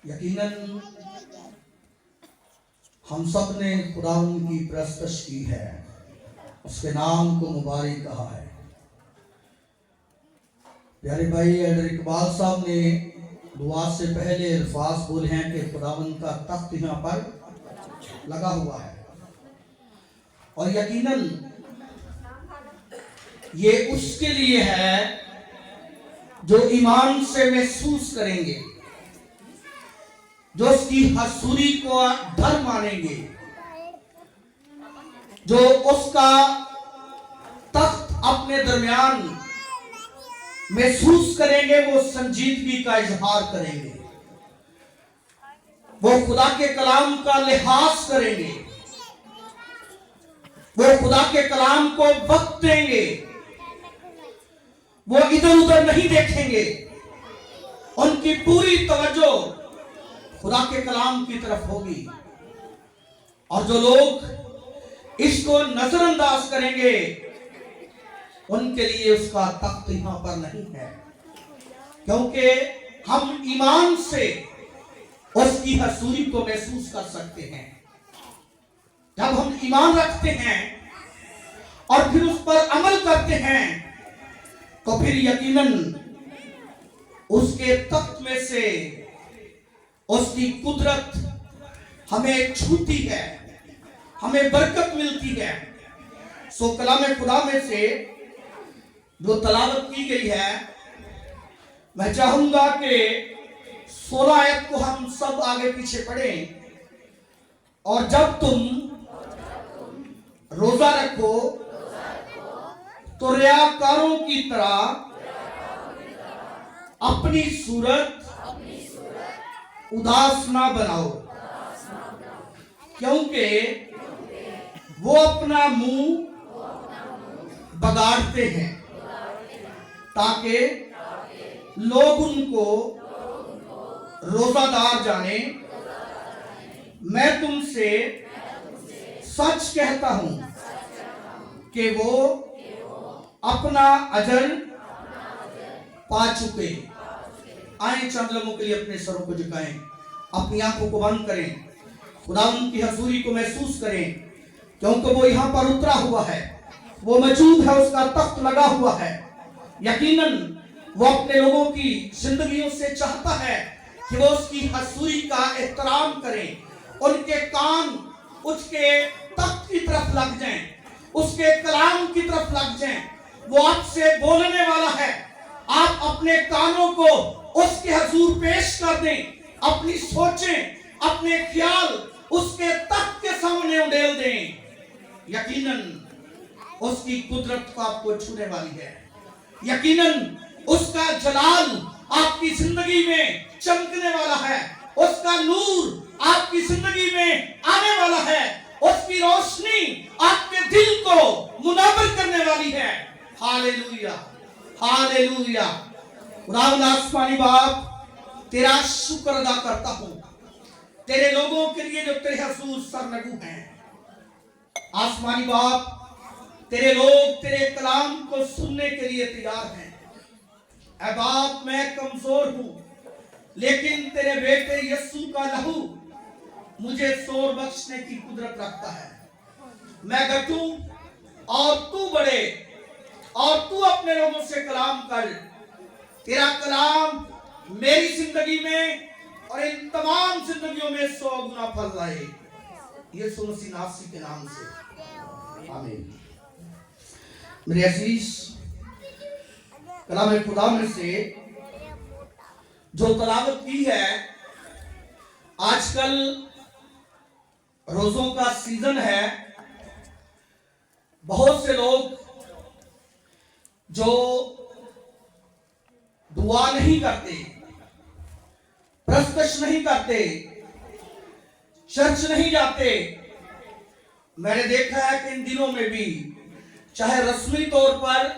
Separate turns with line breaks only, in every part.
यकीनन हम सब ने खुदा की परस्तश की है, उसके नाम को मुबारक कहा है। प्यारे भाई एडर इकबाल साहब ने दुआ से पहले अल्फाज बोले हैं कि खुदावन का तख्त यहाँ पर लगा हुआ है, और यकीनन ये उसके लिए है जो ईमान से महसूस करेंगे, जो उसकी हसूरी को डर मानेंगे, जो उसका तख्त अपने दरमियान महसूस करेंगे, वो संजीदगी का इजहार करेंगे, वो खुदा के कलाम का लिहाज करेंगे, वो खुदा के कलाम को वक्त देंगे, वो इधर उधर नहीं देखेंगे, उनकी पूरी तवज्जो खुदा के कलाम की तरफ होगी। और जो लोग इसको नजरअंदाज करेंगे उनके लिए उसका तख्त यहां पर नहीं है, क्योंकि हम ईमान से उसकी हसूरी को महसूस कर सकते हैं। जब हम ईमान रखते हैं और फिर उस पर अमल करते हैं तो फिर यकीनन उसके तख्त में से उसकी कुदरत हमें छूती है, हमें बरकत मिलती है। सो कलाम खुदा में से जो तलावत की गई है, मैं चाहूंगा कि 16 आयत को हम सब आगे पीछे पढ़ें। और जब तुम रोजा रखो तो रियाकारों की तरह अपनी सूरत उदास ना बनाओ, क्योंकि वो अपना मुंह बगाड़ते हैं ताकि लोग उनको रोजादार जाने। मैं तुमसे सच कहता हूं कि वो अपना अजर पा चुके। आए चंद लम्हों के लिए अपने सरों को झुकाएं, अपनी आंखों को बंद करें, खुदा उनकी हजूरी को महसूस करें, क्योंकि वो यहाँ पर उतरा हुआ है, वो मौजूद है, उसका तख्त लगा हुआ है। यकीनन वो अपने लोगों की जिंदगियों से चाहता है कि वो उसकी हजूरी का एहतराम करें, उनके कान उसके तख्त की तरफ लग जाएं, उसके कलाम की तरफ लग जाएं। वो आपसे बोलने वाला है, आप अपने कानों को उसके हजूर पेश कर दें, अपनी सोचें, अपने ख्याल उसके तख्त के सामने उड़ेल दें। यकीनन उसकी कुदरत को आपको छूने वाली है, यकीनन उसका जलाल आपकी जिंदगी में चमकने वाला है, उसका नूर आपकी जिंदगी में आने वाला है, उसकी रोशनी आपके दिल को मुनव्वर करने वाली है। Hallelujah, hallelujah. खुदावंद आसमानी बाप, तेरा शुक्र अदा करता हूं तेरे लोगों के लिए जो तेरे हजूर सरनगू हैं। आसमानी बाप, तेरे लोग तेरे कलाम को सुनने के लिए तैयार हैं। ऐ बाप, मैं कमजोर हूं, लेकिन तेरे बेटे यीशु का लहू मुझे शोर बख्शने की कुदरत रखता है। मैं घटूं और तू बढ़े, और तू अपने लोगों से कलाम कर। तेरा कलाम मेरी जिंदगी में और इन तमाम जिंदगियों में 100 गुना फल लाए, यीशु मसीह नासरी के नाम से, आमीन। मेरे अजीज, कलाम खुदा में से जो तलावत की है, आजकल रोजों का सीजन है। बहुत से लोग जो दुआ नहीं करते, प्रस्तश नहीं करते, चर्च नहीं जाते, मैंने देखा है कि इन दिनों में भी चाहे रस्मी तौर पर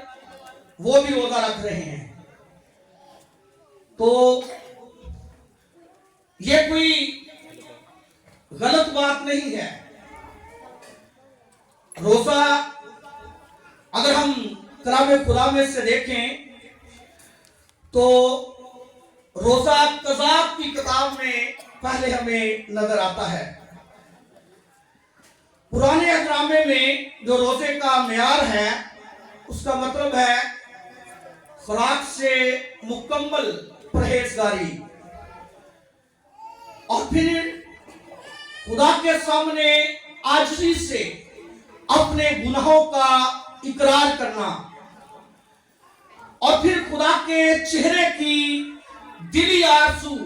वो भी रोजा रख रहे हैं। तो ये कोई गलत बात नहीं है। रोजा अगर हम कलाम खुदा में से देखें तो रोजा कज़ात की किताब में पहले हमें नजर आता है। पुराने अहदनामे में जो रोजे का मेयार है उसका मतलब है खुराक से मुकम्मल परहेजगारी, और फिर खुदा के सामने आजिज़ी से अपने गुनाहों का इकरार करना, और फिर खुदा के चेहरे की दिली आरज़ू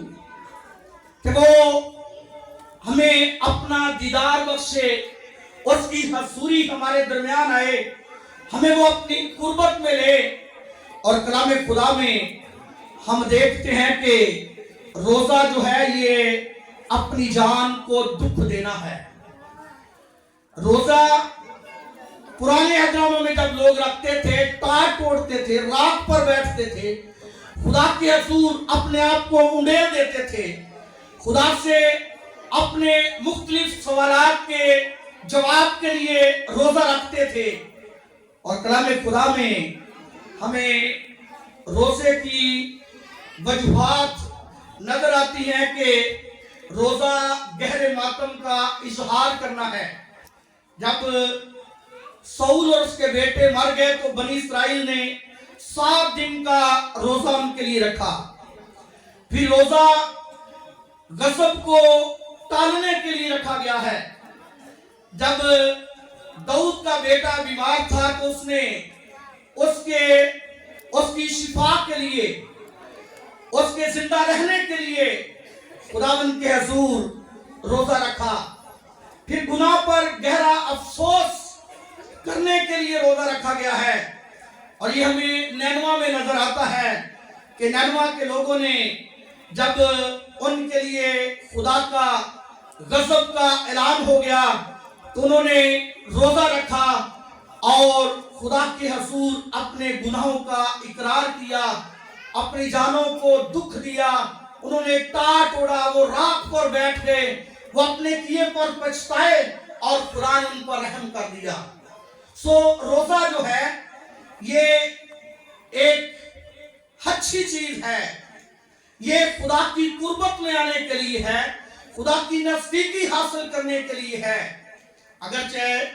कि वो हमें अपना दीदार बख्शे, उसकी हजूरी हमारे दरमियान आए, हमें वो अपनी कुर्बत में ले। और कलाम खुदा में हम देखते हैं कि रोजा जो है ये अपनी जान को दुख देना है। रोजा पुराने अहदनामों में जब लोग रखते थे, टाट तोड़ते थे, रात पर बैठते थे, खुदा के हजूर अपने आप को उंडेल देते थे, खुदा से अपने मुख्तलिफ सवालात के जवाब के लिए रोजा रखते थे। और कलाम खुदा में हमें रोजे की वजूहात नजर आती है कि रोजा गहरे मातम का इजहार करना है। जब सऊल और उसके बेटे मर गए तो बनी इस्राइल ने 7 दिन का रोजा उनके लिए रखा। फिर रोजा गजब को टालने के लिए रखा गया है। जब दाऊद का बेटा बीमार था तो उसने उसकी शिफा के लिए, उसके जिंदा रहने के लिए खुदावंद के हुजूर रोजा रखा। फिर गुनाह पर गहरा अफसोस करने के लिए रोजा रखा गया है। और ये हमें नैनवा में नजर आता है कि नैनवा के लोगों ने जब उनके लिए खुदा का गजब का ऐलान हो गया तो उन्होंने रोजा रखा और खुदा के हुजूर अपने गुनाहों का इकरार किया, अपनी जानों को दुख दिया, उन्होंने टाट तोड़ा, वो रात पर बैठ गए, वो अपने किए पर पछताए और खुदा ने उन पर रहम कर दिया। सो रोजा जो है ये एक अच्छी चीज है, ये खुदा की कुर्बत में आने के लिए है, खुदा की नजदीकी हासिल करने के लिए है। अगरचे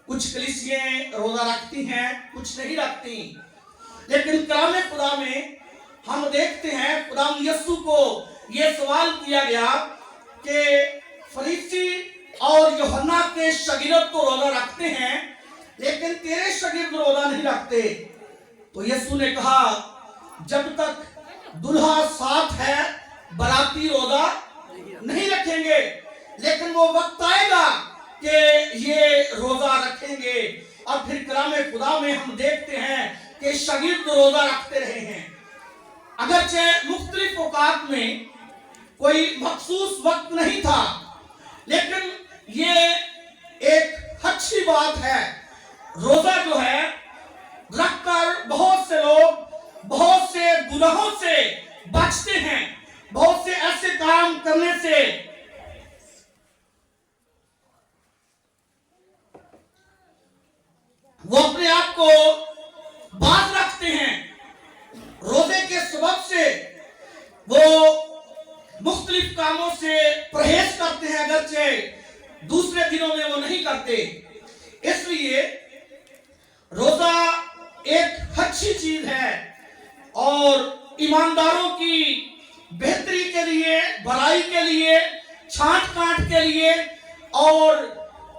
कुछ कलीसियां रोजा रखती हैं, कुछ नहीं रखती, लेकिन कलाम खुदा में हम देखते हैं खुदा यीशु को यह सवाल किया गया कि फरीसी और यूहन्ना के शागिर्द तो रोजा रखते हैं लेकिन तेरे शागिर्द रोजा नहीं रखते। तो यीशु ने कहा जब तक दुल्हा साथ है बराती रोजा नहीं रखेंगे, लेकिन वो वक्त आएगा कि ये रोजा रखेंगे। और फिर कलाम खुदा में हम देखते हैं कि शागिर्द रोजा रखते रहे हैं। अगरचे मुख्तलिफ औकात में कोई मखसूस वक्त नहीं था, लेकिन ये एक अच्छी बात है। रोजा जो है रखकर बहुत से लोग बहुत से गुनाहों से बचते हैं, बहुत से ऐसे काम करने से वो अपने आप को बाज रखते हैं। रोजे के सबब से वो मुख्तलिफ कामों से परहेज करते हैं, अगरचे दूसरे दिनों में वो नहीं करते। इसलिए रोजा एक अच्छी चीज है और ईमानदारों की बेहतरी के लिए, भलाई के लिए, छांट काट के लिए और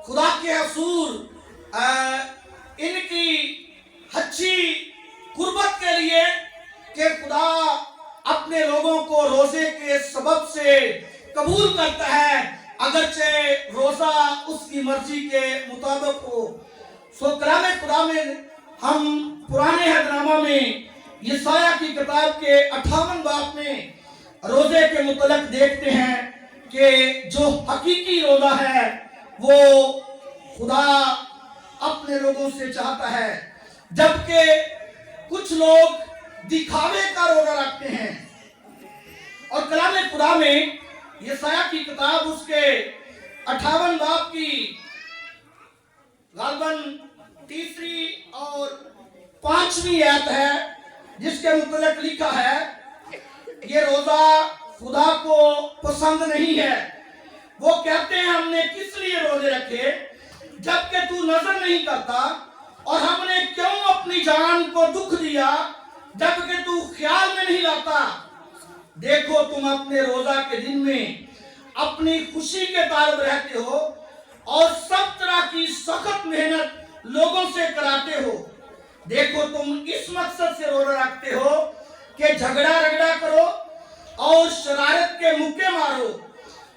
खुदा के हुजूर इनकी अच्छी कुर्बत के लिए कि खुदा अपने लोगों को रोजे के सबब से कबूल करता है, अगरचे रोजा उसकी मर्जी के मुताबिक हो। सो कलाम खुदा में हम पुराने अहदनामा में यशायाह की किताब के 58 बाब में रोजे के मुतलक देखते हैं कि जो हकीकी रोजा है वो खुदा अपने लोगों से चाहता है, जबकि कुछ लोग दिखावे का रोजा रखते हैं। और कलाम खुदा में यशायाह की किताब उसके 58 बाब की गालबन 3 और 5वीं आयत है, जिसके मुतल्लिक लिखा है یہ روزہ خدا کو پسند نہیں ہے. وہ کہتے ہیں ہم نے کس لیے روزے رکھے جبکہ تو نظر نہیں کرتا, اور ہم نے کیوں اپنی جان کو دکھ دیا جبکہ تو خیال میں نہیں لاتا. دیکھو تم اپنے روزہ کے دن میں اپنی خوشی کے طالب رہتے ہو اور سب طرح کی سخت محنت لوگوں سے کراتے ہو. دیکھو تم اس مقصد سے روزہ رکھتے ہو کہ جھگڑا رگڑا کرو اور شرارت کے مکے مارو.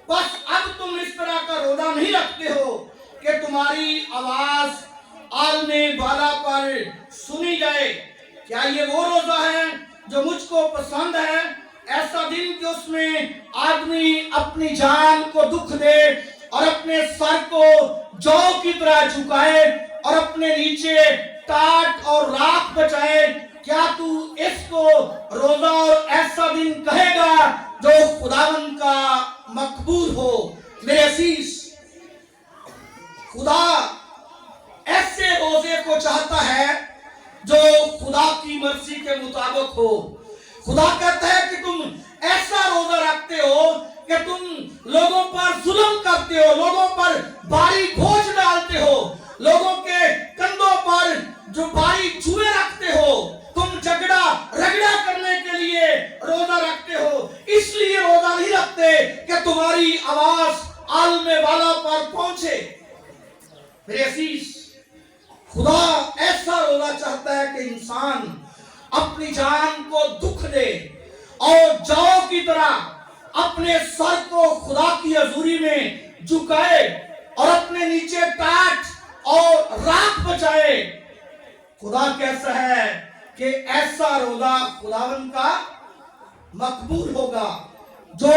بس اب تم اس طرح کا روزہ نہیں رکھتے ہو کہ تمہاری آواز عالم بالا پر سنی جائے. کیا یہ وہ روزہ ہے جو مجھ کو پسند ہے؟ ایسا دن کہ اس میں آدمی اپنی جان کو دکھ دے اور اپنے سر کو جو کی طرح جھکائے اور اپنے نیچے ٹاٹ اور راکھ بچائے. کیا تو اس کو روزہ اور ایسا دن کہے گا جو خداوند کا مقبول ہو؟ میرے عزیز، خدا ایسے روزے کو چاہتا ہے جو خدا کی مرضی کے مطابق ہو. خدا کہتا ہے کہ تم ایسا روزہ رکھتے ہو کہ تم لوگوں پر ظلم کرتے ہو, لوگوں پر بھاری بوجھ ڈالتے ہو, لوگوں کے کندھوں پر جو بھاری جوئے رکھتے ہو. تم جھگڑا رگڑا کرنے کے لیے روزہ رکھتے ہو. اس لیے روزہ نہیں رکھتے کہ تمہاری آواز عالم بالا پر پہنچے. میرے عزیز، خدا ایسا روزہ چاہتا ہے کہ انسان اپنی جان کو دکھ دے اور جو کی طرح اپنے سر کو خدا کی حضوری میں جھکائے اور اپنے نیچے ٹاٹ اور راکھ بچائے. خدا کیسا ہے کہ ایسا روزہ خداوند کا مقبول ہوگا, جو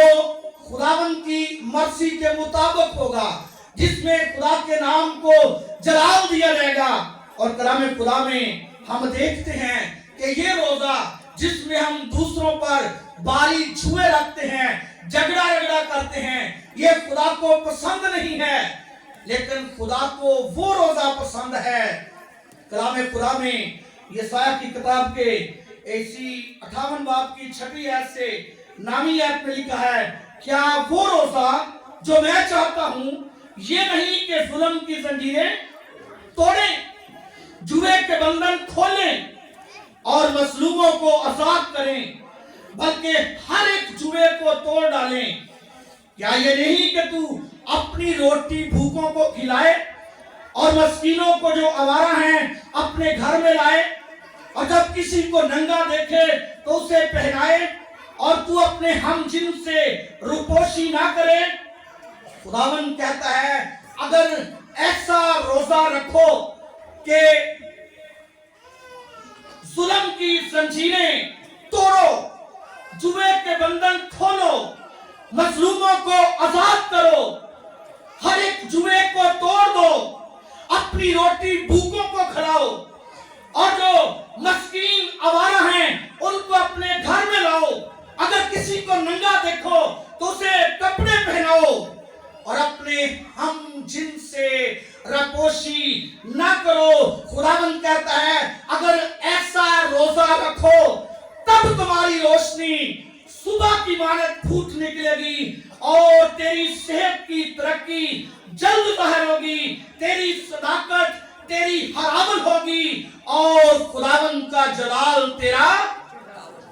خداوند کی مرضی کے مطابق ہوگا, جس میں خدا کے نام کو جلال دیا جائے گا. اور کلام خدا میں ہم دیکھتے ہیں کہ یہ روزہ جس میں ہم دوسروں پر باری چھوئے رکھتے ہیں, جھگڑا رگڑا کرتے ہیں, یہ خدا کو پسند نہیں ہے. لیکن خدا کو وہ روزہ پسند ہے. کلام خدا میں یسایہ کی کتاب کے 58 باب کی 6 آیت سے نامی آیت میں لکھا ہے, کیا وہ روزہ جو میں چاہتا ہوں یہ نہیں کہ ظلم کی زنجیریں توڑیں, جوے کے بندھن کھولیں اور مظلوموں کو آزاد کریں, بلکہ ہر ایک جوے کو توڑ ڈالیں. کیا یہ نہیں کہ تو اپنی روٹی بھوکوں کو کھلائے اور مسکینوں کو جو آوارہ ہیں اپنے گھر میں لائے, اور جب کسی کو ننگا دیکھے تو اسے پہنائے, اور تو اپنے ہم جن سے روپوشی نہ کرے. خداوند کہتا ہے اگر ایسا روزہ رکھو کہ ظلم کی زنجیریں توڑو, جوے کے بندھن کھولو, مظلوموں کو آزاد کرو, ہر ایک جوے کو توڑ دو, اپنی روٹی بھوکوں کو کھلاؤ, اور جو مسکین آوارہ ہیں ان کو اپنے گھر میں لاؤ. اگر کسی کو ننگا دیکھو تو اسے کپڑے پہناؤ, اور اپنے ہم جن سے رپوشی نہ کرو. خداوند کہتا ہے اگر ایسا روزہ رکھو تب تمہاری روشنی صبح کی مانند پھوٹ نکلے گی, اور تیری صحت کی ترقی جلد ظاہر ہوگی, تیری صداقت تیری حرامت ہوگی, اور خداوند کا جلال تیرا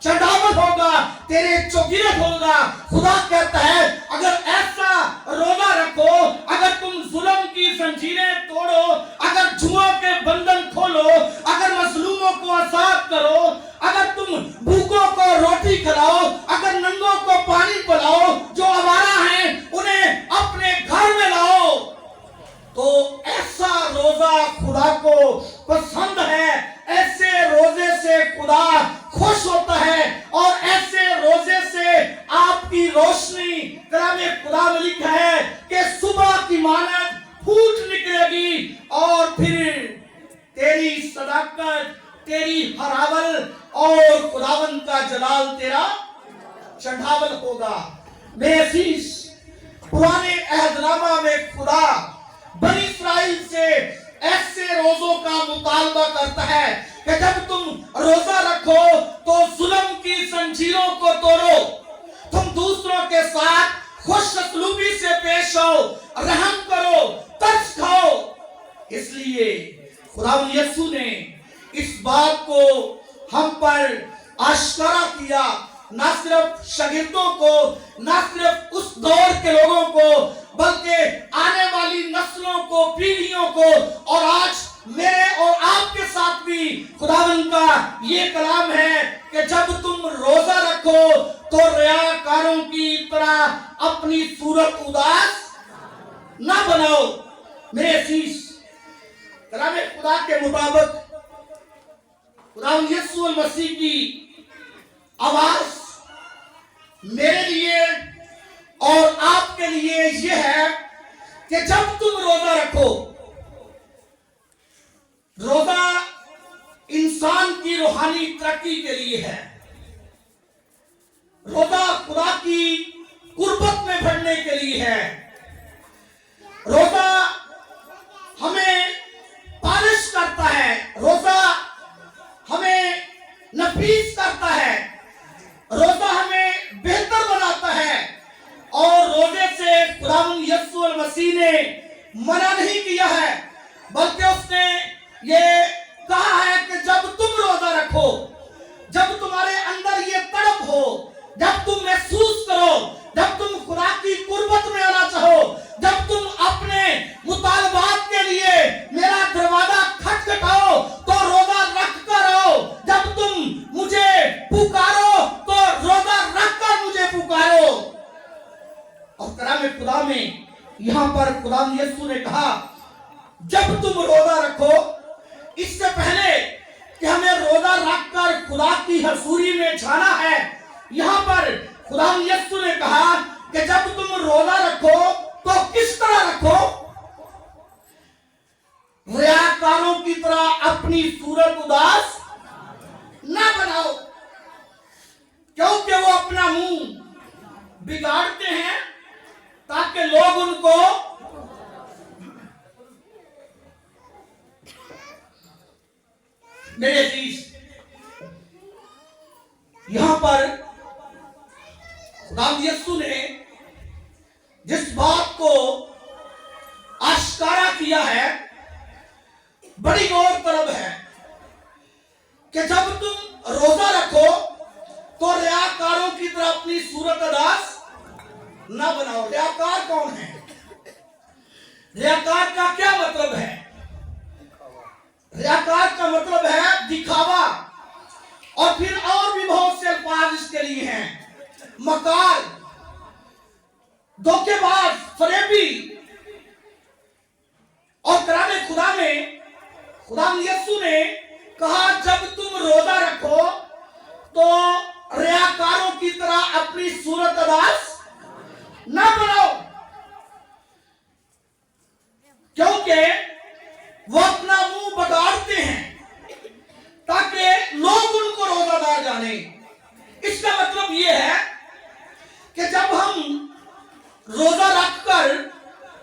چڑھاوت ہوگا, تیرے چوگیرت ہوگا. خدا کہتا ہے اگر ایسا روزہ رکھو, اگر تم ظلم کی زنجیریں توڑو, اگر جوؤں کے بندھن کھولو, اگر مظلوموں کو آزاد کرو, اگر تم بھوکوں کو روٹی کھلاؤ, اگر ننگوں کو پانی پلاؤ, جو آوارہ ہیں انہیں اپنے گھر میں لاؤ, تو ایسا روزہ خدا کو پسند ہے. ایسے روزے سے خدا خوش ہوتا ہے, اور ایسے روزے سے آپ کی روشنی, کلام خدا میں لکھا ہے کہ صبح کی مانند پھوٹ نکلے گی, اور پھر تیری صداقت تیری حراول اور خداوند کا جلال تیرا چڑھاول ہوگا. میرے عزیز، پرانے عہد نامہ میں خدا بنی اسرائیل سے ایسے روزوں کا مطالبہ کرتا ہے کہ جب تم روزہ رکھو تو ظلم کی زنجیروں کو توڑو, पेश आओ, रहम करो, तरस खाओ। इसलिए खुदा यीशु ने इस बात को हम पर आश्कारा किया, ना सिर्फ शागिर्दों को, ना सिर्फ उस दौर के लोगों को, बल्कि आने वाली नस्लों को, पीढ़ियों को, और आज मेरे और आपके साथ भी खुदावंद का ये कलाम है कि जब तुम रोजा रखो तो रियाकारों की तरह अपनी सूरत उदास ना बनाओ। मेरे अजीज, कलाम खुदा के मुताबिक खुदावंद यीशु मसीह की आवाज मेरे लिए और आपके लिए ये है कि जब तुम रोजा रखो, रोजा इंसान की रूहानी तरक्की के लिए है। रोजा खुदा की कुर्बत में बढ़ने के लिए है। रोजा हमें पालिश करता है, रोजा हमें नफीस करता है, रोजा हमें बेहतर बनाता है। और रोजे से खुदावंद यीशु मसीह ने मना नहीं किया है, बल्कि उसने ये कहा है कि जब तुम रोजा रखो, जब तुम्हारे अंदर ये तड़प हो, जब तुम महसूस करो, जब तुम खुदा की कुर्बत में आना चाहो, जब तुम अपने मुतालबात के लिए मेरा दरवाजा खटखटाओ तो रोजा रख कर आओ। जब तुम मुझे पुकारो तो रोजा रख कर मुझे पुकारो। और कलाम खुदा में यहां पर खुदा यीशु ने कहा जब तुम रोजा रखो, इससे पहले कि हमें रोजा रखकर खुदा की हजूरी में जाना है, यहां पर खुदा यीशु ने कहा कि जब तुम रोजा रखो तो किस तरह रखो? रियाकारों की तरह अपनी सूरत उदास ना बनाओ, क्योंकि वो अपना मुंह बिगाड़ते हैं ताकि लोग उनको मेरे अजीज, यहां पर खुदा यीशु ने जिस बात को आश्कारा किया है बड़ी गौर तलब है कि जब तुम रोजा रखो तो रियाकारों की तरह अपनी सूरत उदास ना बनाओ। रियाकार कौन है? रियाकार का क्या मतलब है? रियाकार का मतलब है दिखावा, और फिर और भी बहुत से अल्फाज इसके लिए हैं। मकार, धोखेबाज, फरेबी। और कलाम खुदा में खुदा यीशु ने कहा जब तुम रोजा रखो तो रियाकारों की तरह अपनी सूरत उदास ना बनाओ, क्योंकि वो अपना मुंह बगाड़ते हैं ताकि लोग उनको रोजादार जाने। इसका मतलब ये है कि जब हम रोजा रखकर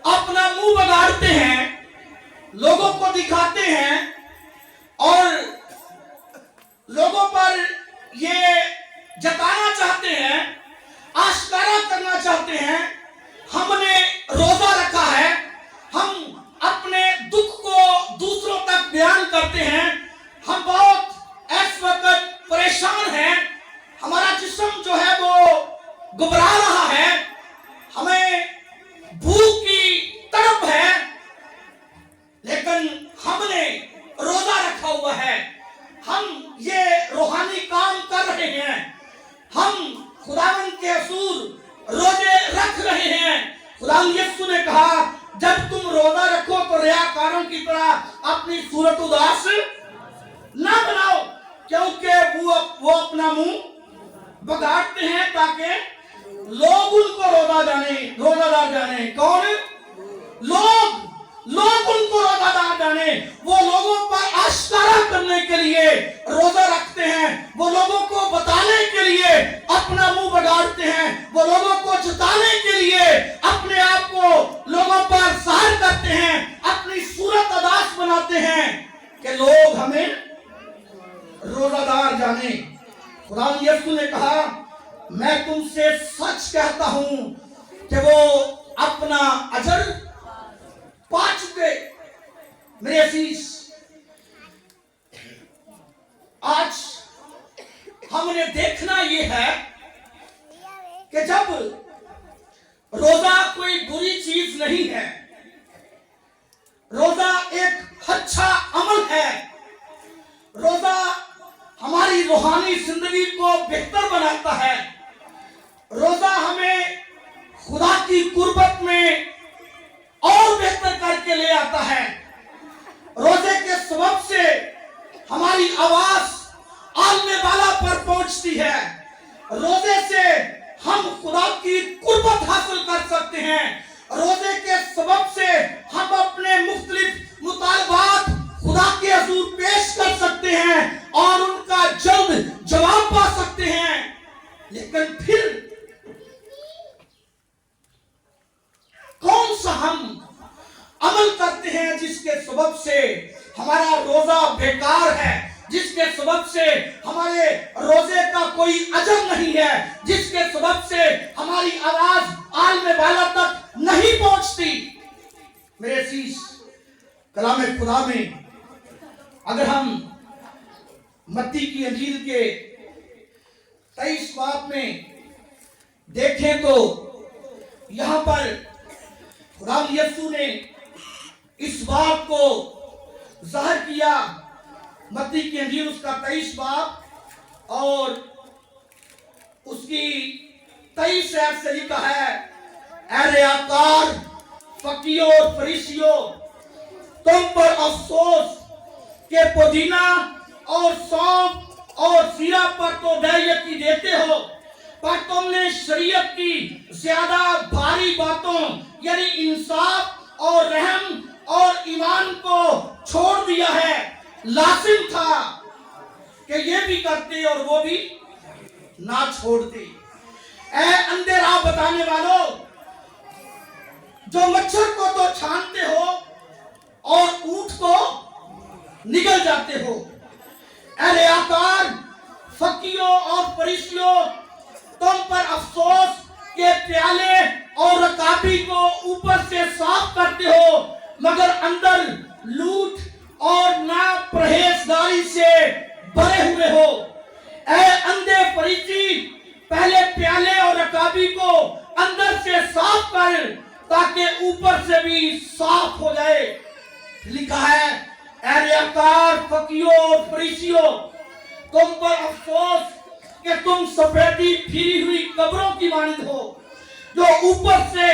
अपना मुंह बगाड़ते हैं, लोगों को दिखाते हैं और लोगों पर ये जताना चाहते हैं, आश्कारा करना चाहते हैं हमने रोजा रखा है, हम अपने दुख को दूसरों तक बयान करते हैं, हम बहुत इस वक्त परेशान हैं, हमारा जिस्म जो है वो घबरा रहा है, हमें भूख की तड़प है, लेकिन हमने रोजा रखा हुआ है, हम ये रूहानी काम कर रहे हैं, हम खुदावंद के हुजूर रोजे रख रहे हैं। खुदा यीशु ने कहा जब तुम रोजा रखो तो रियाकारों की तरह अपनी सूरत उदास ना बनाओ, क्योंकि वो अपना मुंह बगाड़ते हैं ताकि लोग उनको रोजादार जाने। कौन लोग? लोग उनको रोजादार जाने। वो लोगों पर आश्कारा करने के लिए रोजा रखते हैं, वो लोगों को बताने के लिए अपना मुंह बगाड़ते हैं, वो लोगों को जताने के लिए अपने आप को लोगों पर सार करते हैं, अपनी सूरत उदास बनाते हैं कि लोग हमें रोजादार जाने। खुदा यीशु ने कहा मैं तुमसे सच कहता हूं कि वो अपना अजर पा चुके। मेरे अजीज, आज हमने देखना ये है कि जब रोजा कोई बुरी चीज नहीं है, रोजा एक अच्छा अमल है, रोजा हमारी रूहानी जिंदगी को बेहतर बनाता है, रोजा हमें खुदा की कुर्बत में और बेहतर करके ले आता है। रोजे के सबब से हमारी आवाज आलमे बाला पर पहुंचती है। रोजे से हम खुदा की कुर्बत हासिल कर सकते हैं। रोजे के सबब से हम अपने मुख्तलिफ मुतालबात खुदा के हुजूर पेश कर सकते हैं और उनका जल्द जवाब पा सकते हैं। लेकिन फिर कौन सा हम अमल करते हैं जिसके सबब से हमारा रोजा बेकार है, जिसके सबब से हमारे रोजे का कोई अजर नहीं है, जिसके सबब से हमारी आवाज आलमे बाला तक नहीं पहुंचती। मेरे अजीज, कलाम खुदा में अगर हम मत्ती की इंजील के 23 बाब में देखें तो यहां पर खुदा यीशु ने इस बात को जाहिर किया। मत्ती की इंजील उसका 23 बाब और उसकी 23 आयत से लिखा है, ऐ रियाकार, फकीरों और फरीसियों, तुम पर अफसोस के पुदीना और सौंफ और जीरा पर तो दयायकी देते हो, पर तुमने शरीयत की ज्यादा भारी बातों यानी इंसाफ और रहम और ईमान को छोड़ दिया है। लाजिम था कि ये भी करते और वो भी ना छोड़ते। ऐ अंधे राह बताने वालों, जो मच्छर को तो छानते हो और ऊंट को निगल जाते हो। ऐ रियाकार, फकीरों और फरीसियों, तुम पर अफसोस के प्याले और रकाबी को ऊपर से साफ करते हो, मगर अंदर लूट और नापरहेजगारी से भरे हुए हो। ऐ अंधे फरीसी, पहले प्याले और रकाबी को अंदर से साफ कर ताकि ऊपर से भी साफ हो जाए। लिखा है, ऐ रियाकार, फकीरों और फरीसियों, तुम पर अफसोस कि तुम सफेदी फिरी हुई कब्रों की मानिंद हो, जो ऊपर से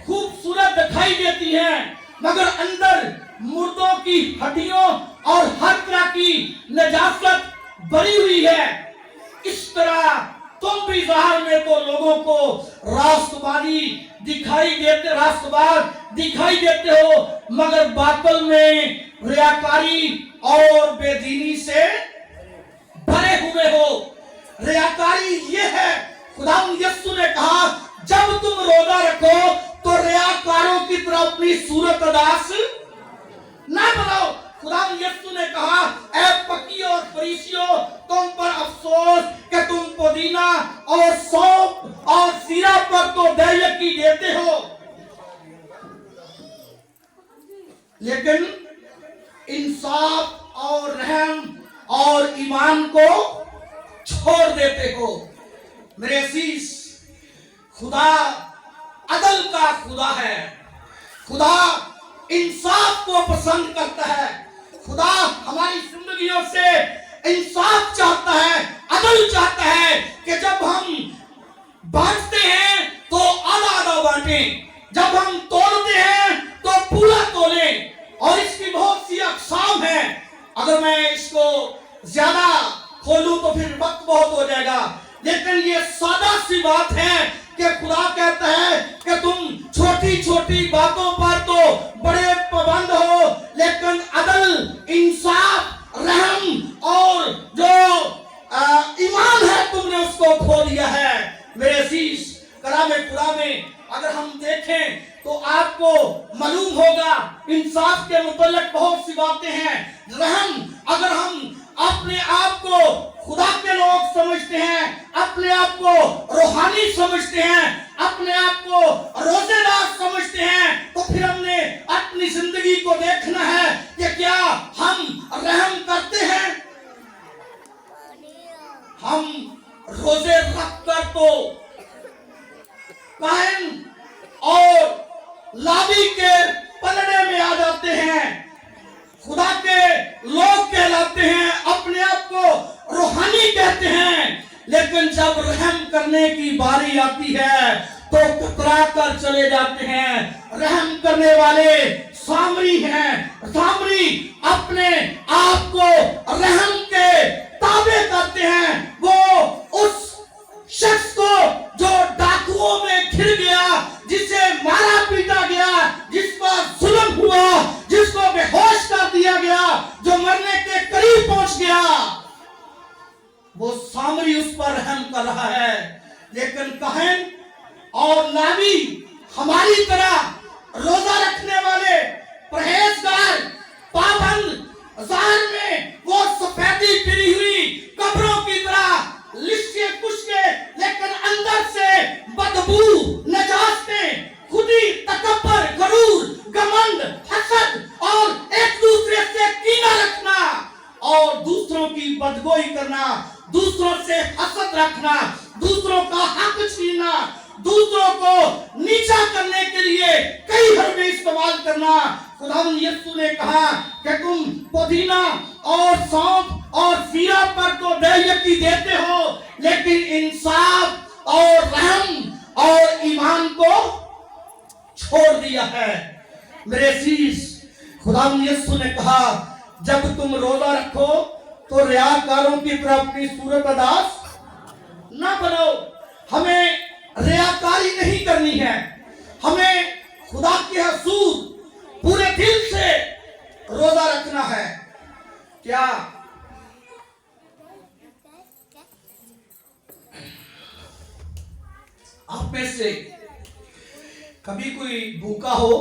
खूबसूरत दिखाई देती हैं मगर अंदर मुर्दों की हड्डियों और हर तरह की नजासत भरी हुई है। इस तरह तुम भी ज़ाहिर में तो लोगों को रास्तबाज दिखाई देते हो, मगर बातिल में रियाकारी और बेदीनी से भरे हुए हो। रियाकारी ये है, खुदा यीशु ने कहा, जब तुम रोजा रखो तो रियाकारों की तरह अपनी सूरत अदास ना बनाओ। खुदा यीशु ने कहा, ऐ फकीरों और फरीसियों, तुम पर अफसोस कि तुम पुदीना और सौंफ और जीरा पर तो दयायकी देते हो, लेकिन इंसाफ और रहम और ईमान को छोड़ देते हो। मेरे अजीज, खुदा अदल का खुदा है, खुदा इंसाफ को पसंद करता है, खुदा हमारी जिंदगियों से इंसाफ चाहता है, अदल चाहता है कि जब हम बांटते हैं तो आधा आधा बांटें, जब हम तोड़ते हैं तो पूरा तोलें। और इसकी बहुत सी अक़साम है, अगर मैं इसको ज्यादा खोलूं तो फिर वक्त बहुत हो जाएगा, लेकिन ये सादा सी बात है कि खुदा कहता है कि तुम छोटी छोटी बातों पर तो बड़े पाबंद हो, लेकिन अदल, इंसाफ, रहम और जो ईमान है तुमने उसको खो दिया है। मेरे अजीज, कलाम खुदा में अगर हम देखें तो आपको मालूम होगा इंसाफ के मुतल्लिक बहुत सी बातें हैं। रहम, अगर हम अपने आप को खुदा के लोग समझते हैं, अपने आप को रूहानी समझते हैं, अपने आप को रोजेदार समझते अपनी जिंदगी को देखना है कि क्या हम रहम करते हैं। हम रोजे रखकर तो कायन और लावी के पलड़े में आ जाते हैं, खुदा के लोग कहलाते हैं, अपने आप को रूहानी कहते हैं, लेकिन जब रहम करने की बारी आती है तो कतरा कर चले जाते हैं। रहम करने वाले सामरी हैं, सामरी अपने आप को रहम के ताबे करते हैं। वो उस शख्स को जो डाकुओं में घिर गया, जिसे मारा पीटा गया, जिस पर जुल्म हुआ, जिसको बेहोश कर दिया गया, जो मरने के करीब पहुंच गया, वो सामरी उस पर रहम कर रहा है। लेकिन काहिन और लावी हमारी तरह रोजा रखने वाले परहेजगार पाबंद ज़ाहिर में वो सफेदी फिरी हुई कब्रों की तरह लिश्के पुश्के, लेकिन अंदर से बदबू, नजास्तें, खुदी, तकब्बर, गरूर, घमंड, हसद और एक दूसरे से कीना रखना और दूसरों की बदगोई करना, दूसरों से हसद रखना, दूसरों का हक छीनना, दूसरों को नीचा करने के लिए कई हरबे इस्तेमाल करना। खुदावंद यीशु ने कहा कि तुम पुदीना और सौंफ और जीरा पर तो बेयकी देते हो, लेकिन इंसाफ और रहम और ईमान को छोड़ दिया है। मेरे अजीज, खुदावंद यीशु ने कहा जब तुम रोजा रखो तो रियाकारों की तरह अपनी सूरत अदास ना बनो। हमें रियाकारी नहीं करनी है, हमें खुदा के हुजूर पूरे दिल से रोजा रखना है। क्या आप में से कभी कोई भूखा हो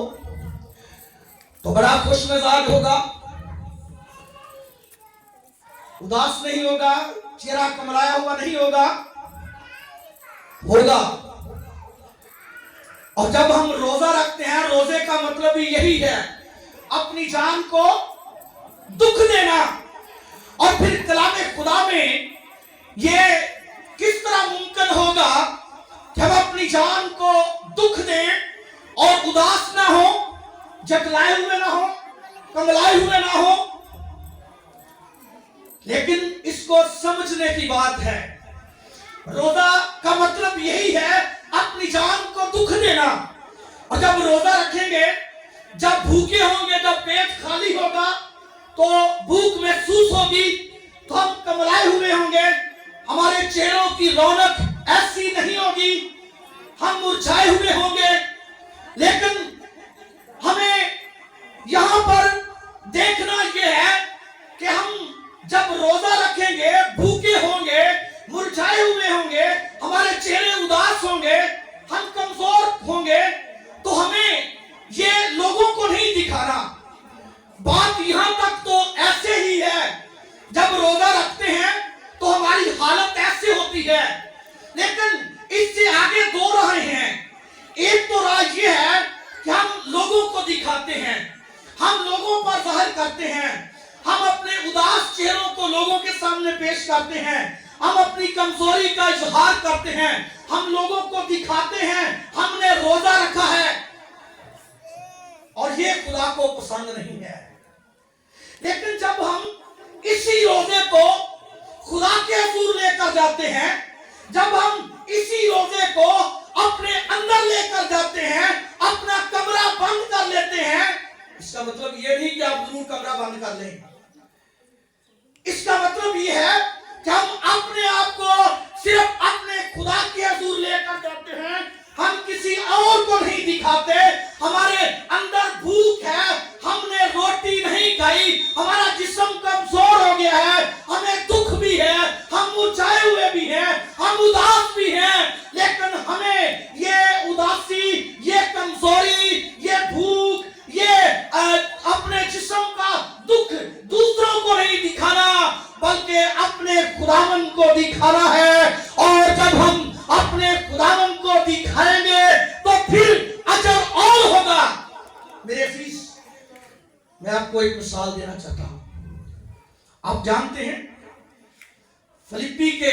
तो बड़ा खुश मिजाज होगा, उदास नहीं होगा, चेहरा कमलाया हुआ नहीं होगा? और जब हम रोजा रखते हैं, रोजे का मतलब भी यही है, अपनी जान को दुख देना। और फिर कलामे खुदा में ये किस तरह मुमकिन होगा कि हम अपनी जान को दुख दें और उदास ना हो, जगलाए हुए ना हो, कमलाए हुए ना हो? लेकिन इसको समझने की बात है। रोजा का मतलब यही है, अपनी जान को दुख देना। और जब रोजा रखेंगे, जब भूखे होंगे, जब पेट खाली होगा, तो भूख महसूस होगी, तो हम कमलाए हुए होंगे, हमारे चेहरों की रौनक ऐसी नहीं होगी, हम मुरझाए हुए होंगे। लेकिन हमें यहां पर देखना यह है कि हम जब रोजा रखेंगे, भूखे होंगे, मुरझाए हुए होंगे, हमारे चेहरे उदास होंगे, हम कमजोर होंगे, तो हमें ये लोगों को नहीं दिखाना। बात यहां तक तो ऐसे ही है, जब रोजा रखते हैं तो हमारी हालत ऐसे होती है। लेकिन इससे आगे दो राहें हैं। एक तो राह ये है कि हम लोगों को दिखाते हैं, हम लोगों पर जाहिर करते हैं, हम अपने उदास चेहरों को लोगों के सामने पेश करते हैं, हम अपनी कमजोरी का इजहार करते हैं, हम लोगों को दिखाते हैं हमने रोजा रखा है, और ये खुदा को पसंद नहीं है। लेकिन जब हम इसी रोजे को खुदा के हुजूर लेकर जाते हैं, जब हम इसी रोजे को अपने अंदर लेकर जाते हैं, अपना कमरा बंद कर लेते हैं, इसका मतलब ये नहीं कि आप जरूर कमरा बंद कर लें। इसका मतलब ये है कि हम अपने आप को सिर्फ अपने खुदा के हुजूर लेकर जाते हैं, हम किसी और को नहीं दिखाते। हमारे अंदर भूख है, हमने रोटी नहीं खाई, हमारा जिस्म कमजोर हो गया है, हमें दुख भी है, हम मुरझाए हुए भी हैं, हम उदास भी हैं, लेकिन हमें ये उदासी, ये कमजोरी, ये भूख, ये अपने जिस्म का दुख दूसरों को नहीं दिखाना, बल्कि अपने खुदावन को दिखाना है। और जब हम अपने खुदावन को दिखाएंगे तो फिर अजर और होगा। मेरे अजीज, आपको एक मिसाल देना चाहता हूं। आप जानते हैं फिलिप्पी के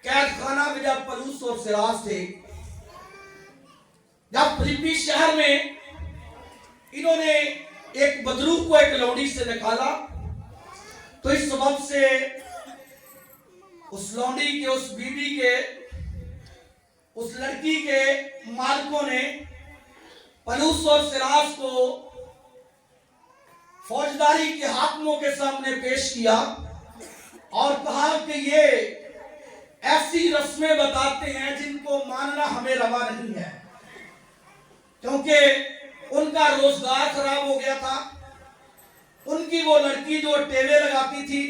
कैद खाना में जब पलूस और सिलास थे, जब फिलिप्पी शहर में इन्होंने एक बदरू को एक लौंडी से निकाला, तो इस सबब से उस लौंडी के, उस बीबी के, उस लड़की के मालिकों ने पलूस और सिलास को फौजदारी के हाकिमों के सामने पेश किया और कहा कि ये ऐसी रस्में बताते हैं जिनको मानना हमें रवा नहीं है, क्योंकि उनका रोजगार खराब हो गया था। उनकी वो लड़की जो टेवे लगाती थी,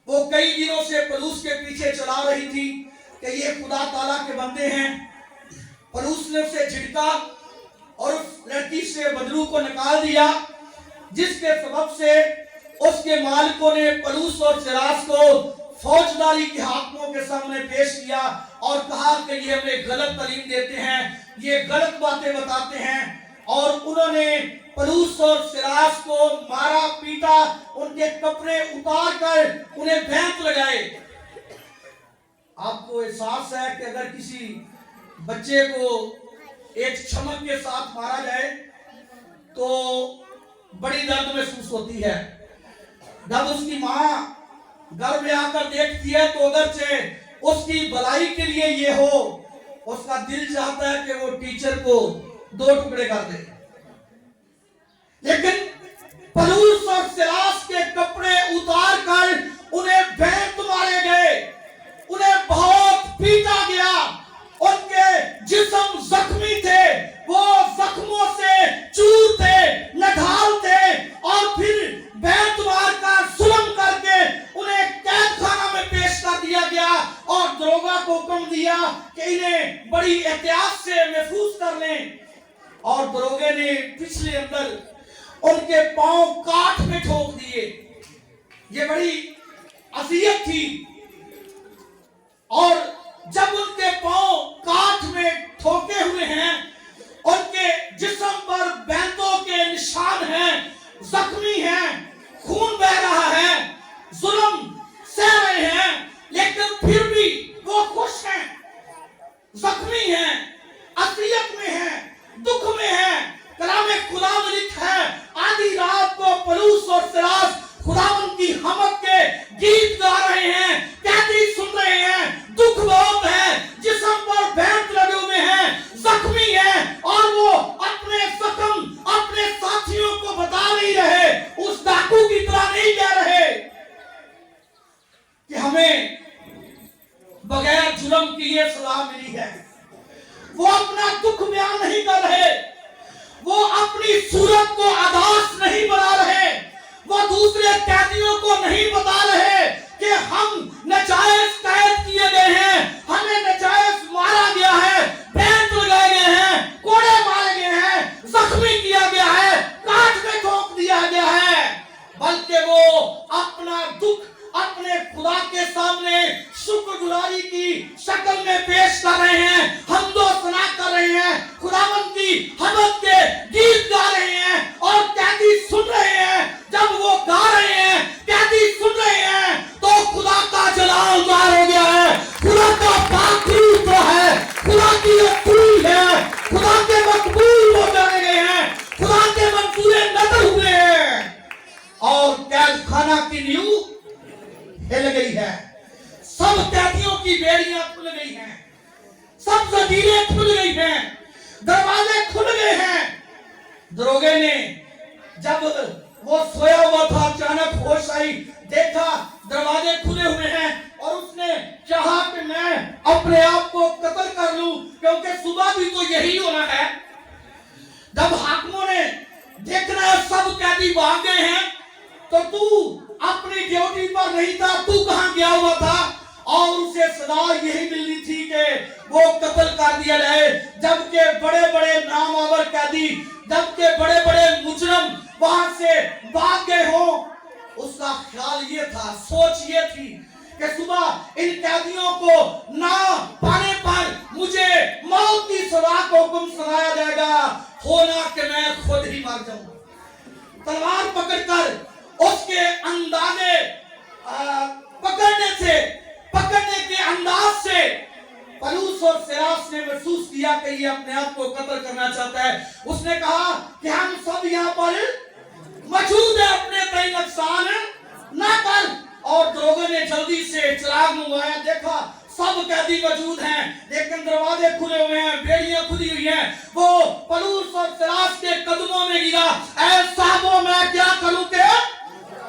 वो कई दिनों से पलूस के पीछे चला रही थी कि ये खुदा ताला के बंदे हैं। पलूस ने उसे झिड़का और उस लड़की से बदरू को निकाल दिया, जिसके सबब से उसके मालिकों ने पलूस और सिलास को फौजदारी के हाकिमों के सामने पेश किया और कहा कि ये हमें गलत तालीम देते हैं, ये गलत बातें बताते हैं। और उन्होंने पलूस और सिलास को मारा, पीटा, उनके कपड़े उतार कर उन्हें बैंत लगाए। आपको एहसास है कि अगर किसी बच्चे को एक चमक के साथ मारा जाए तो बड़ी दर्द महसूस होती है। जब उसकी माँ घर में आकर देखती है तो अगर से उसकी भलाई के लिए ये हो, उसका दिल चाहता है कि वो टीचर को 2 टुकड़े कर दे। लेकिन पलूस और सिलास के कपड़े उतार कर उन्हें बैंत मारे गए, उन्हें बहुत पीटा गया, उनके जिस्म जख्मी थे, वो जख्मों से चूर थे, नढाल थे और फिर बैंत मार कर जुल्म करके उन्हें कैद खाना में पेश कर दिया गया और दरोगा को हुक्म दिया कि इन्हें बड़ी एहतियात से महफूज कर लें। और दरोगे ने पिछले अंदर उनके पांव काठ में ठोक दिए। ये बड़ी अजियत थी। और जब उनके पांव काठ में ठोके हुए हैं, उनके जिस्म पर बैंतों के निशान हैं, जख्मी हैं, खून बह रहा है, जुल्म सह रहे हैं, लेकिन फिर भी वो खुश हैं, जख्मी हैं, असियत में हैं, दुख में हैं। कलामे खुदा में लिखा है, आधी रात को पलूस और सिलास खुदावंद की हमद के गीत गा रहे हैं, कैदी सुन रहे हैं, दुख बहुत है, जिस्म पर बैंत लगे हुए हैं, जख्मी हैं और वो अपने जख्म अपने साथियों को बता नहीं रहे, उस डाकू की तरह नहीं कह रहे कि हमें बगैर जुर्म किए सजा मिली है। वो अपना दुख बयान नहीं कर रहे, वो अपनी सूरत को अदास नहीं बना रहे, वो दूसरे कैदियों को नहीं बता रहे कि हम नाजायज कैद किए गए हैं, हमें नाजायज मारा गया है, बैंत लगाए गए हैं, कोड़े मारे गए हैं, जख्मी किया गया है, काट में ठोक दिया गया है, बल्कि वो अपना दुख अपने खुदा के सामने शुक्रगुजारी की शक्ल में पेश कर रहे हैं, हमदो सना कर रहे हैं, खुदावंद की हमद के गीत गा रहे हैं और कैदी सुन रहे हैं। जब वो गा रहे हैं, कैदी सुन रहे हैं, तो खुदा का जलाल ज़ाहिर हो गया है, खुदा का पाक रूप है, खुदा की अतूल है, खुदा के मकबूल हो जाने गए हैं, खुदा के मंसूरे नजर हुए हैं और कैद खाना की नींव हिल गई है। सब कैदियों की बेड़ियां खुल गई हैं, सब जंजीरें खुल गई हैं, दरवाजे खुल गए हैं। दरोगे ने जब वो सोया हुआ था, अचानक होश आई, देखा दरवाजे खुले हुए हैं और उसने चाहा कि मैं अपने आप को कत्ल कर लूं, क्योंकि सुबह भी तो यही होना है। जब हाकिमों ने देखना है सब कैदी भाग गए हैं, तो तू अपनी ड्यूटी पर नहीं था, तू कहां गया हुआ था? और उसे सदा यही मिलनी थी कि वो कत्ल कर दिया जाए। जबकि बड़े बड़े नामावर कैदी, जबकि बड़े बड़े मुजरम वहां से भाग गए हो, उसका ख्याल ये था, सोच ये थी कि सुबह इन कैदियों को ना पाने पर मुझे मौत की सजा का हुक्म सुनाया जाएगा, होना कि मैं खुद ही मर जाऊं। तलवार ने महसूस किया कि ये अपने आप को कत्ल करना चाहता है। उसने कहा कि हम सब यहाँ पर मौजूद है, अपने कहीं नुकसान ना कर। और दरोगे ने जल्दी से चिराग मंगवाया, देखा सब कैदी मौजूद हैं, लेकिन दरवाजे खुले हुए हैं, बेड़ियां खुली हुई हैं। वो पलूस और सिराज के कदमों में गिरा, ऐ साहबों मैं क्या करूं के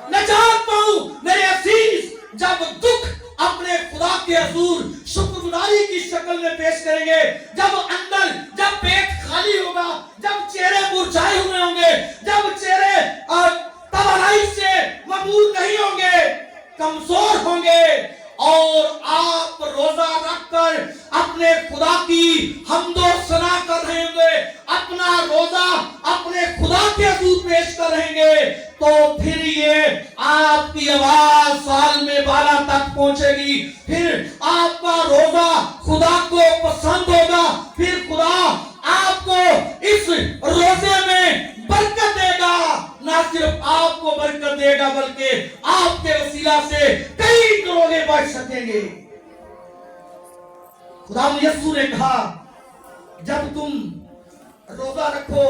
नजात पाऊं। मेरे अजीज, जब दुख अपने खुदा के हुजूर शुक्रगुजारी की शक्ल में पेश करेंगे, जब पेट खाली होगा, जब चेहरे मुरझाए हुए होंगे, जब चेहरे तवानाई से मबूर नहीं होंगे, कमजोर होंगे, और आप रोजा रखकर अपने खुदा की हमदो सना कर रहे होंगे, अपना रोजा अपने खुदा के हुजूर पेश कर रहेंगे, तो फिर ये आपकी आवाज साल में 12 तक पहुंचेगी। फिर आपका रोजा खुदा को पसंद होगा, फिर खुदा आपको इस रोजे में बरकत देगा। ना सिर्फ आपको बरकत देगा, बल्कि आपके वसीला से कई दरोगे बच सकेंगे। खुदा यीशु ने कहा, जब तुम रोजा रखो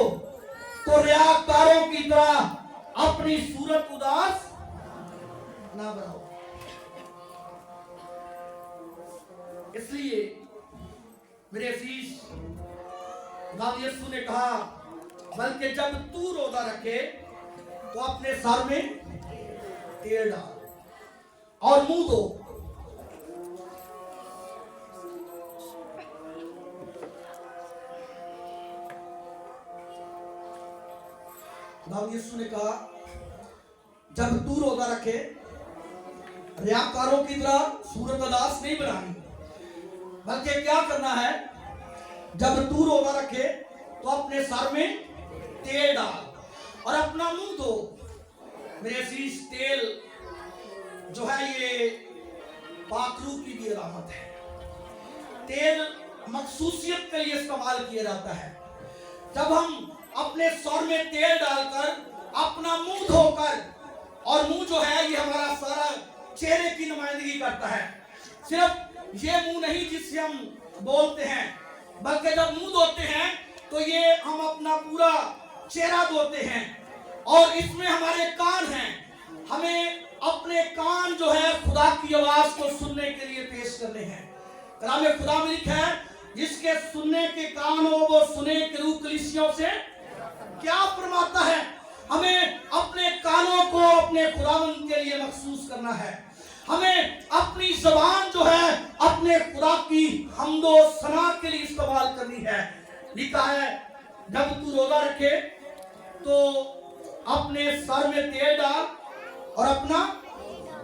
तो रियाकारों की तरह अपनी सूरत उदास ना बनाओ। इसलिए मेरे अजीज, खुदा यीशु ने कहा, बल्कि जब तू रोजा रखे तो अपने सर में तेल डाल और मुंह धो। खुदा यीशु ने कहा, जब तू रोजा रखे, रियाकारों की तरह सूरत अदास नहीं बनानी, बल्कि क्या करना है, जब तू रोजा रखे तो अपने सर में तेल डाल और अपना मुंह धो। मेरे अजीज, तेल जो है ये पाकरू की भी अलामत है। तेल मखसूसियत के लिए इस्तेमाल किया जाता है। जब हम अपने सर में तेल डालकर, अपना मुंह धोकर, और मुंह जो है ये हमारा सारा चेहरे की नुमाइंदगी करता है। सिर्फ ये मुंह नहीं जिससे हम बोलते हैं, बल्कि जब मुंह धोते हैं तो ये हम अपना पूरा चेहरा धोते हैं। और इसमें हमारे कान हैं, हमें अपने कान जो है खुदा की आवाज को सुनने के लिए पेश करने हैं। कलाम खुदा में लिखा है, जिसके सुनने के कान हो वो सुने कि रूह कलीसियों से क्या फरमाता है। हमें अपने कानों को अपने खुदावंद के लिए मखसूस करना है। हमें अपनी ज़बान जो है अपने खुदा की हमदो सना के लिए इस्तेमाल करनी है। लिखा है, जब तू रोजा रखे तो अपने सर में तेल डाल और अपना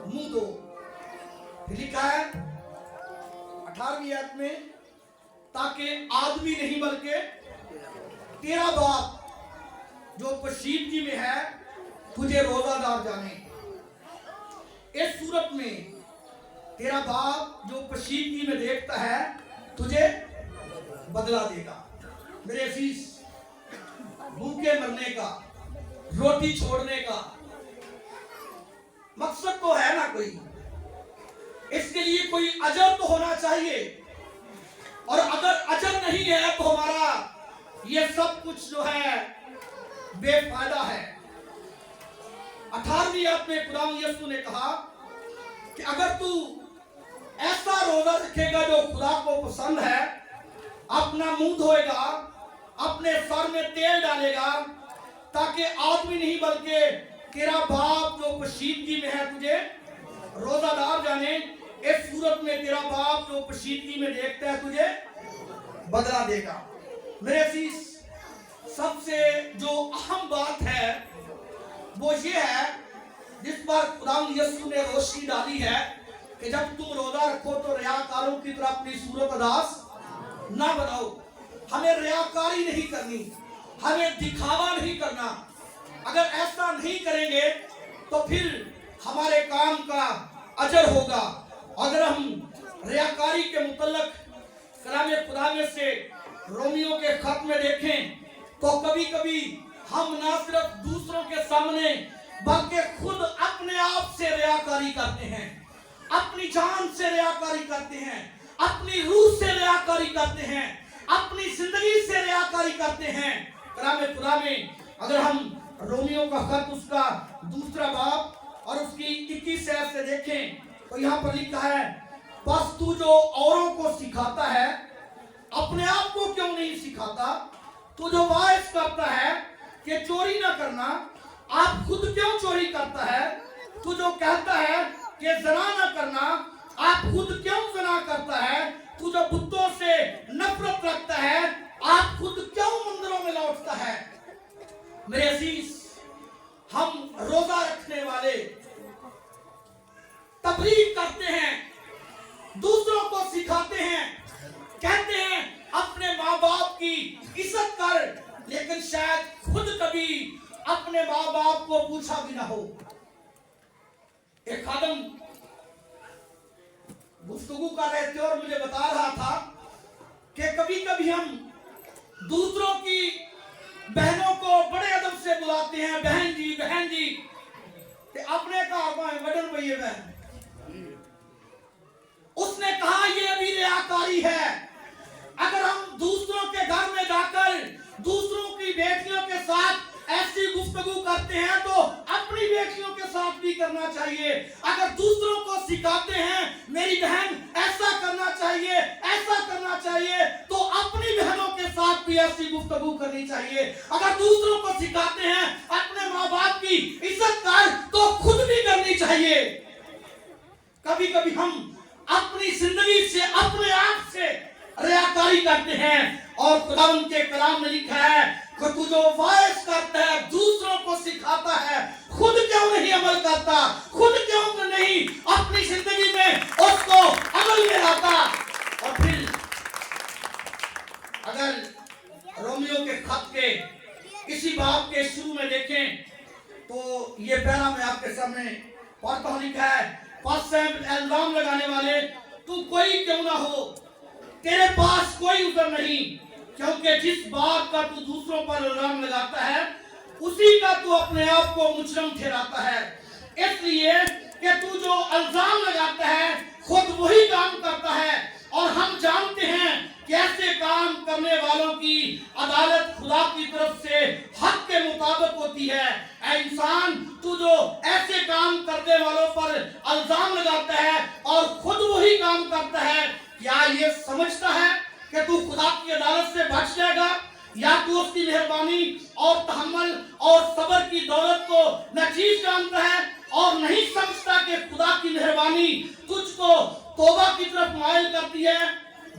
मुंह धो। लिखा है 18वीं आयत में, ताकि आदमी नहीं बल्कि तेरा बाप जो पोशीदगी में है तुझे रोजादार जाने। इस सूरत में तेरा बाप जो पोशीदगी में देखता है तुझे बदला देगा। मेरे अजीज, भूखे मरने का, रोटी छोड़ने का मकसद तो है ना कोई, इसके लिए कोई अजर तो होना चाहिए। और अगर अजर नहीं है तो हमारा ये सब कुछ जो है बेफायदा है। 18वीं आयत में खुदा यीशु ने कहा कि अगर तू ऐसा रोजा रखेगा जो खुदा को पसंद है, अपना मुंह धोएगा, अपने सर में तेल डालेगा, ताकि आदमी नहीं बल्कि तेरा बाप जो पोशीदगी में है तुझे रोजादार जाने। इस सूरत में तेरा बाप जो पोशीदगी में देखता है तुझे बदला देगा। मेरे अजीज, सबसे जो अहम बात है वो ये है, जिस पर खुदा यीशु ने रोशनी डाली है, कि जब तुम रोजा रखो तो रियाकारों की तरह अपनी सूरत अदास ना बनाओ। हमें रियाकारी नहीं करनी, हमें दिखावा नहीं करना। अगर ऐसा नहीं करेंगे तो फिर हमारे काम का अजर होगा। अगर हम रियाकारी के मुतल्लक कलाम खुदा में से रोमियो के खत में देखें तो कभी कभी हम ना सिर्फ दूसरों के सामने बल्कि खुद अपने आप से रियाकारी करते हैं, अपनी जान से रियाकारी करते हैं, अपनी रूह से रियाकारी करते हैं। अपनी जिंदगी से रियाकारी करते हैं। कलाम खुदा में अगर हम रोमियो का खत उसका 2 बाब और उसकी 21 आयत से देखें तो यहाँ पर लिखा है, बस तू जो औरों को सिखाता है अपने आप को क्यों नहीं सिखाता? तू जो वायस करता है कि चोरी ना करना, आप खुद क्यों चोरी करता है? तू जो कहता है कि ज़ना ना करना, आप खुद क्यों ज़ना करता है? तू जो बुतों से नफरत रखता है, आप खुद क्यों मंदिरों में लौटता है? मेरे अजीज, हम रोजा रखने वाले तबलीग करते हैं, दूसरों को सिखाते हैं, कहते हैं अपने माँ बाप की इज्जत कर, लेकिन शायद खुद कभी अपने माँ बाप को पूछा भी ना हो। एक खादम गुफ्तगू कर रहे थे और मुझे बता रहा था कि कभी कभी हम दूसरों की बहनों को बड़े अदब से बुलाते हैं, बहन जी बहन जी, कि अपने कहा वजन भैया बहन। उसने कहा ये अभी रियाकारी है। अगर हम दूसरों के घर में जाकर दूसरों की बेटियों के साथ ऐसी गुफ्तगू करते हैं तो अपनी बेटियों के साथ भी करना चाहिए। अगर दूसरों को सिखाते हैं मेरी बहन ऐसा करना चाहिए, ऐसा करना चाहिए, तो अपनी बहनों के साथ भी ऐसी गुफ्तगू करनी चाहिए। अगर दूसरों को सिखाते हैं अपने माँ बाप की इज्जत कर, तो खुद भी करनी चाहिए। कभी कभी हम अपनी जिंदगी से, अपने आप से रियाकारी करते हैं और खुदावंद के कलाम में लिखा है कि तू जो वायस करता है, दूसरों को सिखाता है, खुद क्यों नहीं अमल करता? खुद क्यों नहीं अपनी जिंदगी में उसको अमल में लाता? और फिर अगर रोमियो के खत के इसी बाब के शुरू में देखें तो ये पहला मैं आपके सामने पढ़ता हूं, लिखा है, फर्स्ट इल्जाम लगाने वाले तू कोई क्यों ना हो, तेरे पास कोई उज़र नहीं, क्योंकि जिस बात का तू दूसरों पर इल्जाम लगाता है उसी का तू अपने आप को मुजरम ठहराता है। इसलिए कि तू जो इल्जाम लगाता है खुद वही काम करता है, और हम जानते हैं कि ऐसे काम करने वालों की अदालत खुदा की तरफ से हक के मुताबिक होती है। ऐ इंसान, तू जो ऐसे काम करने वालों पर इल्जाम लगाता है और खुद वही काम करता है, क्या ये समझता है कि तू खुदा की अदालत से बच जाएगा, या तू उसकी मेहरबानी और तहम्मुल और सब्र की दौलत को नाचीज जानता है और नहीं समझता कि खुदा की मेहरबानी तुझको तौबा की तरफ माइल करती है,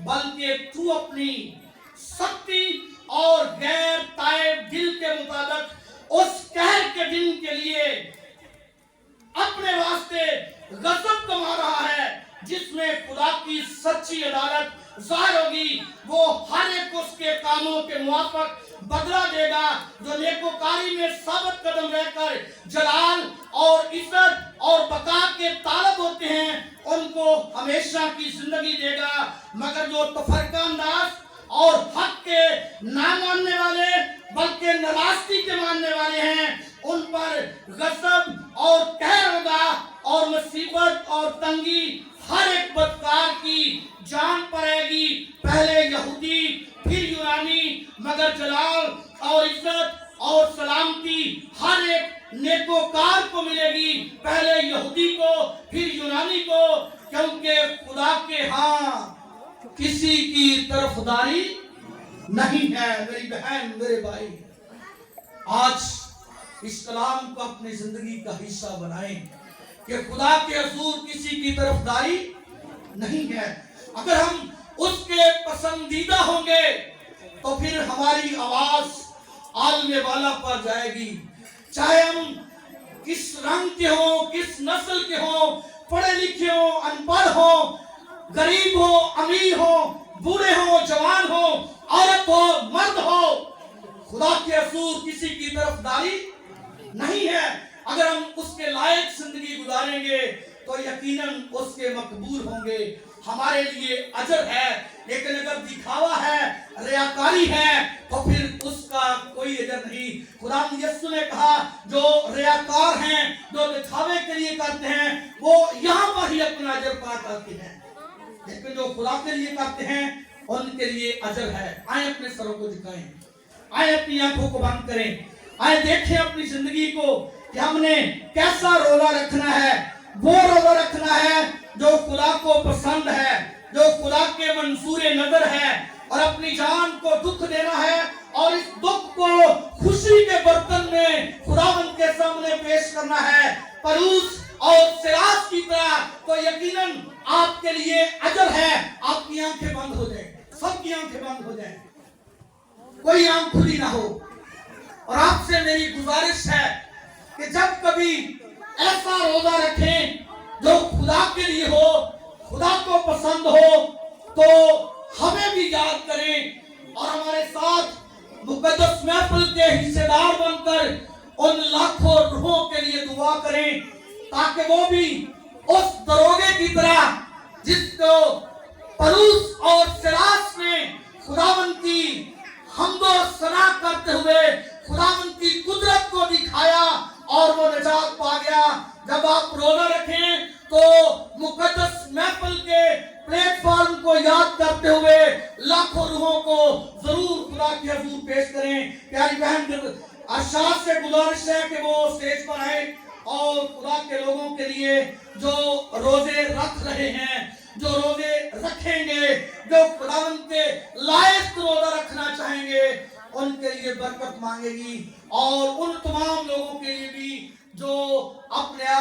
बल्कि तू अपनी सख्ती और गैर ताइब दिल के मुताबिक उस कहर के दिन के लिए अपने वास्ते गजब कमा रहा है, जिसमें खुदा की सच्ची अदालत जाहिर होगी। वो हर एक उसके कामों के मुआफिक बदला देगा। जो नेकोकारी में साबित कदम रहकर जलाल और इज्जत और बका के तालब होते हैं, उनको हमेशा की जिंदगी देगा। मगर जो तफरका अंदाज और हक के ना मानने वाले बल्कि नाराजगी के मानने वाले हैं, उन पर गजब और कहर होगा और मुसीबत और तंगी हर एक बदकार की जान पड़ेगी। पहले यहूदी फिर यूनानी, मगर जलाल और इज्जत और सलामती हर एक नेकोकार को मिलेगी, पहले यहूदी को फिर यूनानी को, क्योंकि खुदा के हाँ किसी की तरफदारी नहीं है। मेरी बहन, मेरे भाई, आज इस कलाम को अपनी जिंदगी का हिस्सा बनाएं कि खुदा के हुजूर किसी की तरफदारी नहीं है। अगर हम उसके पसंदीदा होंगे तो फिर हमारी आवाज आलमे वाला पर जाएगी। चाहे हम किस रंग के हो, किस नस्ल के हो, पढ़े लिखे हो, अनपढ़ हो, गरीब हो, अमीर हो, बूढ़े हो, जवान हो, औरत हो, मर्द हो, खुदा के हुजूर किसी की तरफदारी नहीं है। अगर हम उसके लायक जिंदगी गुजारेंगे तो यकीनन उसके मकबूल होंगे, हमारे लिए अजर है। लेकिन अगर दिखावा है, रियाकारी है, तो फिर उसका कोई अजर नहीं। खुदा यीशु ने कहा जो रियाकार हैं, जो दिखावे के लिए करते हैं, वो यहाँ पर ही अपना अजर पा करते हैं, लेकिन जो खुदा के लिए करते हैं उनके लिए अजर है। आए अपने सरों को झुकाएं, आए अपनी आंखों को बंद करें, आए देखें अपनी जिंदगी को कि हमने कैसा रोजा रखना है। वो रोजा रखना है जो खुदा को पसंद है, जो खुदा के मंसूरे नजर है, और अपनी जान को दुख देना है और इस दुख को खुशी के बर्तन में खुदावंद के सामने पेश करना है। परूस और सिराज की तरह तो यकीनन आपके लिए अजर है। आपकी आंखें बंद हो जाए, सबकी आंखें बंद हो जाए, कोई आंख खुली ना हो। और आपसे मेरी गुजारिश है कि जब कभी ऐसा रोजा रखें जो खुदा के लिए हो, खुदा को पसंद हो, तो हमें भी याद करें और हमारे साथ मुकद्दस महफिल के हिस्सेदार बनकर उन लाखों रूहों के लिए दुआ करें, ताकि वो भी उस दरोगे की तरह जिसको परूस और सिराज ने खुदावंद की हम्दो सना करते हुए खुदावंद की कुदरत को दिखाया और वो निजात पा गया। जब आप रोजा रखें तो मुकद्दस महफिल के प्लेटफॉर्म को याद करते हुए लाखों रूहों को जरूर खुदा के हुजूर पेश करें। प्यारी बहन अरशाद से गुजारिश है कि वो स्टेज पर आए और खुदा के लोगों के लिए जो रोजे रख रहे हैं, जो रोजे रखेंगे, जो खुदावंद के लायक रोजा रखना चाहेंगे, उनके लिए बरकत मांगेगी। और उन तमाम लोगों के लिए भी जो अपने आप